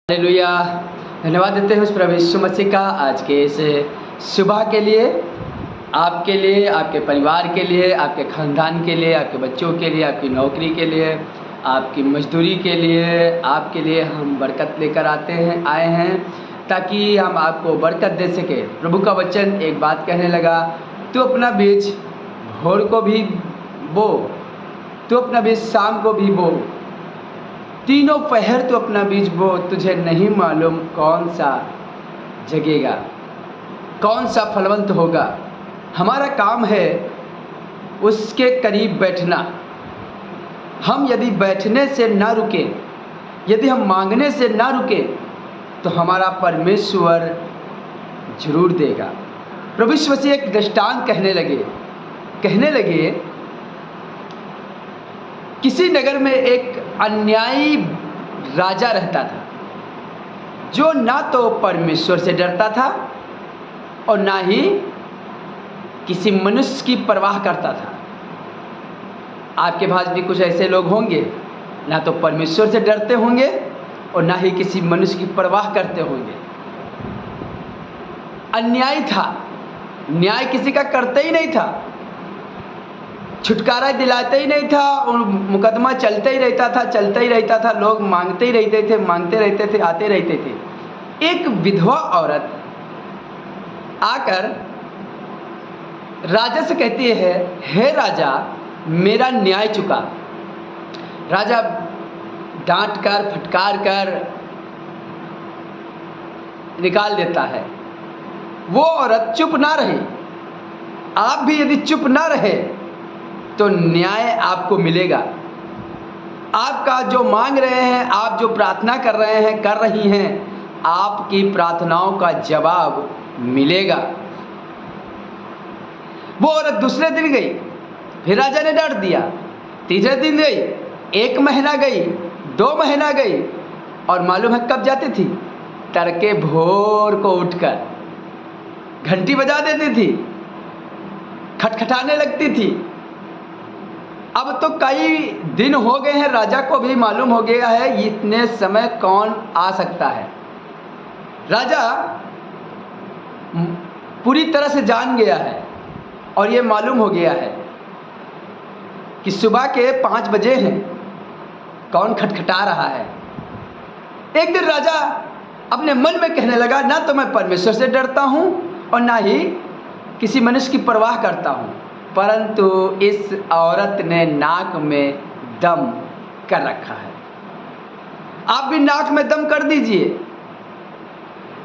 Hallelujah. धन्यवाद देते हैं उस प्रभु यीशु मसीह का आज के इस सुबह के लिए, आपके लिए, आपके परिवार के लिए, आपके ख़ानदान के लिए, आपके बच्चों के लिए, आपकी नौकरी के लिए, आपकी मजदूरी के लिए, आपके लिए हम बरकत लेकर आए हैं ताकि हम आपको बरकत दे सके। प्रभु का वचन एक बात कहने लगा, तू अपना बीज भोर को भी बो, तू अपना बीज शाम को भी बो, तीनों पहर तो अपना बीज बो, तुझे नहीं मालूम कौन सा जगेगा, कौन सा फलवंत होगा। हमारा काम है उसके करीब बैठना। हम यदि बैठने से ना रुके, यदि हम मांगने से ना रुके, तो हमारा परमेश्वर जरूर देगा। प्रभु यीशु मसीह एक दृष्टांत कहने लगे किसी नगर में एक अन्यायी राजा रहता था, जो ना तो परमेश्वर से डरता था और ना ही किसी मनुष्य की परवाह करता था। आपके पास भी कुछ ऐसे लोग होंगे, ना तो परमेश्वर से डरते होंगे और ना ही किसी मनुष्य की परवाह करते होंगे। अन्याय था, न्याय किसी का करते ही नहीं था, छुटकारा दिलाते ही नहीं था, और मुकदमा चलते ही रहता था, लोग मांगते ही रहते थे, आते रहते थे। एक विधवा औरत आकर राजा से कहती है, हे राजा, मेरा न्याय चुका। राजा डांट कर फटकार कर निकाल देता है। वो औरत चुप ना रही। आप भी यदि चुप ना रहे तो न्याय आपको मिलेगा। आपका जो मांग रहे हैं, आप जो प्रार्थना कर रही हैं, आपकी प्रार्थनाओं का जवाब मिलेगा। वो औरत दूसरे दिन गई, फिर राजा ने डांट दिया। तीसरे दिन गई, 1 महीना गई, 2 महीना गई, और मालूम है कब जाती थी? तड़के भोर को उठकर घंटी बजा देती थी, खटखटाने लगती थी। अब तो कई दिन हो गए हैं, राजा को भी मालूम हो गया है इतने समय कौन आ सकता है। राजा पूरी तरह से जान गया है और ये मालूम हो गया है कि सुबह के 5 बजे हैं, कौन खटखटा रहा है। एक दिन राजा अपने मन में कहने लगा, ना तो मैं परमेश्वर से डरता हूँ और ना ही किसी मनुष्य की परवाह करता हूँ, परंतु इस औरत ने नाक में दम कर रखा है। आप भी नाक में दम कर दीजिए।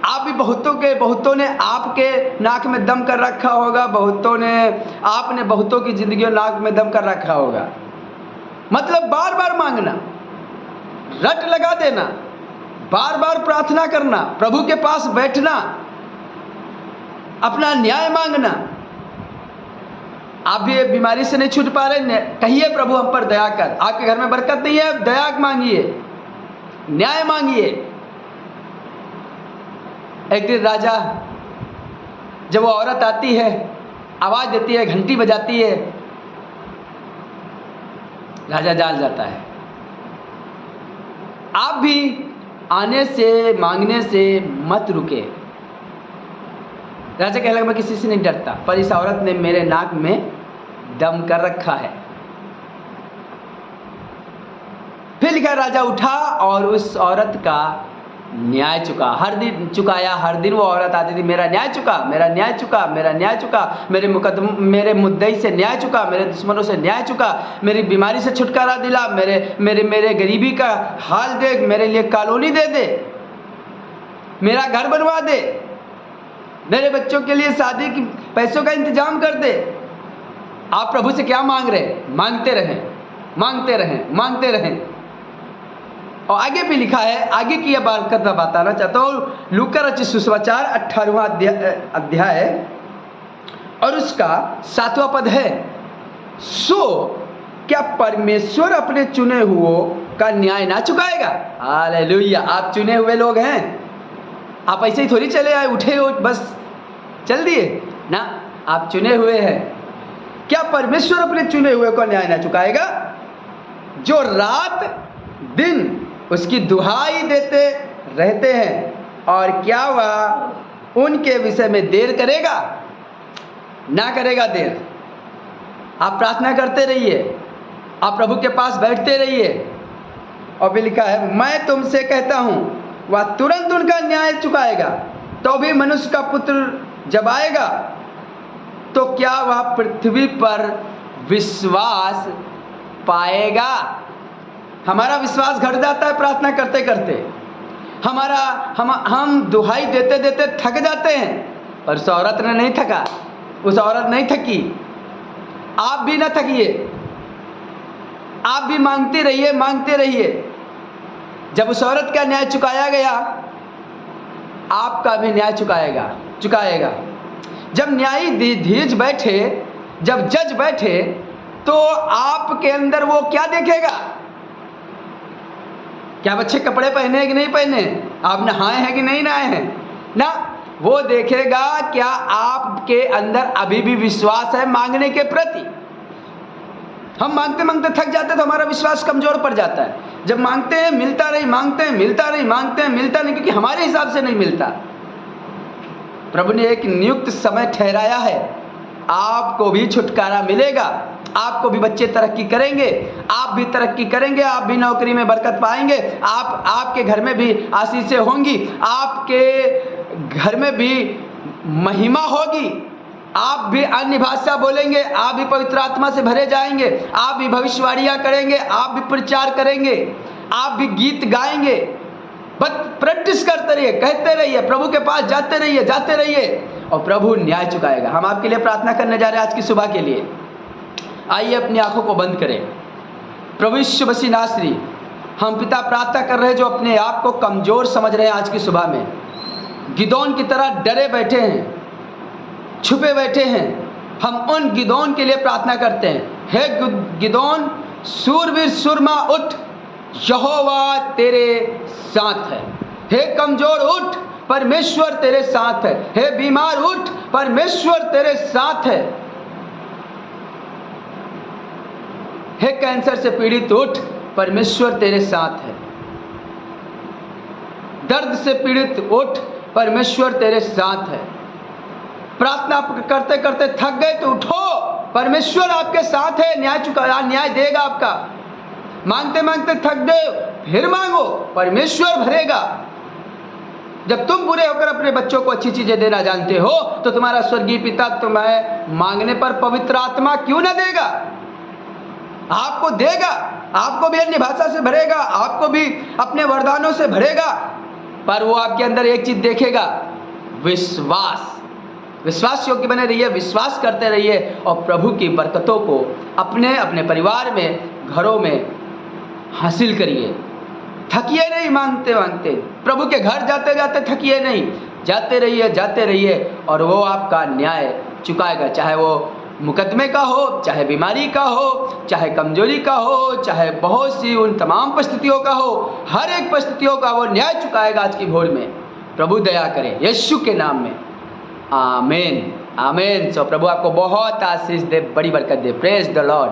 आप भी बहुतों ने आपके नाक में दम कर रखा होगा, आपने बहुतों की जिंदगी में नाक में दम कर रखा होगा। मतलब बार बार मांगना, रट लगा देना, बार बार प्रार्थना करना, प्रभु के पास बैठना, अपना न्याय मांगना। आप भी ये बीमारी से नहीं छूट पा रहे, कहिए प्रभु हम पर दया कर। आपके घर में बरकत नहीं है, दया मांगिए, न्याय मांगिए। एक दिन राजा, जब वो औरत आती है, आवाज देती है, घंटी बजाती है, राजा जान जाता है। आप भी आने से, मांगने से मत रुके। राजा कहने लगा, मैं किसी से नहीं डरता, पर इस औरत ने मेरे नाक में दम कर रखा है। फिर लिखा, राजा उठा और उस औरत का न्याय चुका। हर दिन चुकाया, हर दिन वो औरत आती थी, मेरा न्याय चुका, मेरा न्याय चुका, मेरा न्याय चुका, मेरे मुद्दई से न्याय चुका, मेरे दुश्मनों से न्याय चुका, मेरी बीमारी से छुटकारा दिला, मेरे गरीबी का हाल देख, मेरे लिए कॉलोनी दे दे, मेरा घर बनवा दे, मेरे बच्चों के लिए शादी की पैसों का इंतजाम कर दे। आप प्रभु से क्या मांग रहे हैं? मांगते रहें। और आगे भी लिखा है, आगे की यह बात बताना चाहता हूँ। लूका रचित सुसमाचार 18वां अध्याय और उसका 7वां पद है, सो क्या परमेश्वर अपने चुने हुओं का न्याय ना चुकाएगा? हालेलुया। आप चुने हुए लोग हैं, आप ऐसे ही थोड़ी चले आए, उठे हो बस चल दिए ना, आप चुने हुए हैं। क्या परमेश्वर अपने चुने हुए को न्याय ना चुकाएगा? जो रात दिन उसकी दुहाई देते रहते हैं, और क्या वह उनके विषय में देर करेगा? ना करेगा देर। आप प्रार्थना करते रहिए, आप प्रभु के पास बैठते रहिए। और भी लिखा है, मैं तुमसे कहता हूँ वह तुरंत उनका न्याय चुकाएगा। तो भी मनुष्य का पुत्र जब आएगा तो क्या वह पृथ्वी पर विश्वास पाएगा? हमारा विश्वास घट जाता है प्रार्थना करते करते। हम दुहाई देते देते थक जाते हैं, पर उस औरत ने नहीं थका, उस औरत नहीं थकी। आप भी ना थकिए, आप भी मांगते रहिए, मांगते रहिए। जब उस औरत का न्याय चुकाया गया, आपका भी न्याय चुकाएगा। जब न्यायाधीश बैठे, जब जज बैठे, तो आपके अंदर वो क्या देखेगा? क्या बच्चे कपड़े पहने हैं कि नहीं पहने, आप नहाए हैं कि नहीं नहाए हैं ना? वो देखेगा क्या आपके अंदर अभी भी विश्वास है मांगने के प्रति। हम मांगते मांगते थक जाते तो हमारा विश्वास कमजोर पड़ जाता है। जब मांगते हैं मिलता नहीं, मांगते हैं मिलता नहीं, मांगते हैं मिलता नहीं, क्योंकि हमारे हिसाब से नहीं मिलता। प्रभु ने एक नियुक्त समय ठहराया है, आपको भी छुटकारा मिलेगा, आपको भी बच्चे तरक्की करेंगे, आप भी तरक्की करेंगे, आप भी नौकरी में बरकत पाएंगे, आपके घर में भी आशीषें होंगी, आपके घर में भी महिमा होगी, आप भी अन्य भाषा बोलेंगे, आप भी पवित्र आत्मा से भरे जाएंगे, आप भी भविष्यवाणियां करेंगे, आप भी प्रचार करेंगे, आप भी गीत गाएंगे। बस प्रैक्टिस करते रहिए, कहते रहिए, प्रभु के पास जाते रहिए और प्रभु न्याय चुकाएगा। हम आपके लिए प्रार्थना करने जा रहे हैं आज की सुबह के लिए। आइए अपनी आंखों को बंद करें। प्रभु यीशु मसीह नासरी, हम पिता प्रार्थना कर रहे हैं जो अपने आप को कमजोर समझ रहे हैं आज की सुबह में, गिदोन की तरह डरे बैठे हैं, छुपे बैठे हैं, हम उन गिदोन के लिए प्रार्थना करते हैं। हे गिदोन, सूरवीर सुरमा उठ, यहोवा तेरे साथ है। हे कमजोर उठ, परमेश्वर तेरे साथ है। हे बीमार उठ, परमेश्वर तेरे साथ है। हे कैंसर से पीड़ित उठ, परमेश्वर तेरे साथ है। दर्द से पीड़ित उठ, परमेश्वर तेरे साथ है। प्रार्थना करते करते थक गए तो उठो, परमेश्वर आपके साथ है, न्याय देगा आपका। मांगते मांगते थक गए, फिर मांगो, परमेश्वर भरेगा। जब तुम बुरे होकर अपने बच्चों को अच्छी चीजें देना जानते हो, तो तुम्हारा स्वर्गीय पिता तुम्हें मांगने पर पवित्र आत्मा क्यों न देगा? आपको देगा, आपको भी अन्य भाषा से भरेगा, आपको भी अपने वरदानों से भरेगा, पर वो आपके अंदर एक चीज देखेगा, विश्वास योग्य बने रहिए, विश्वास करते रहिए और प्रभु की बरकतों को अपने अपने परिवार में, घरों में हासिल करिए। थकिए नहीं मांगते मांगते, प्रभु के घर जाते जाते थकिए नहीं, जाते रहिए और वो आपका न्याय चुकाएगा। चाहे वो मुकदमे का हो, चाहे बीमारी का हो, चाहे कमजोरी का हो, चाहे बहुत सी उन तमाम परिस्थितियों का हो, हर एक परिस्थितियों का वो न्याय चुकाएगा आज की भोर में। प्रभु दया करे यीशु के नाम में, आमीन आमीन। सो प्रभु आपको बहुत आशीष दे, बड़ी बरकत दे। Praise the Lord.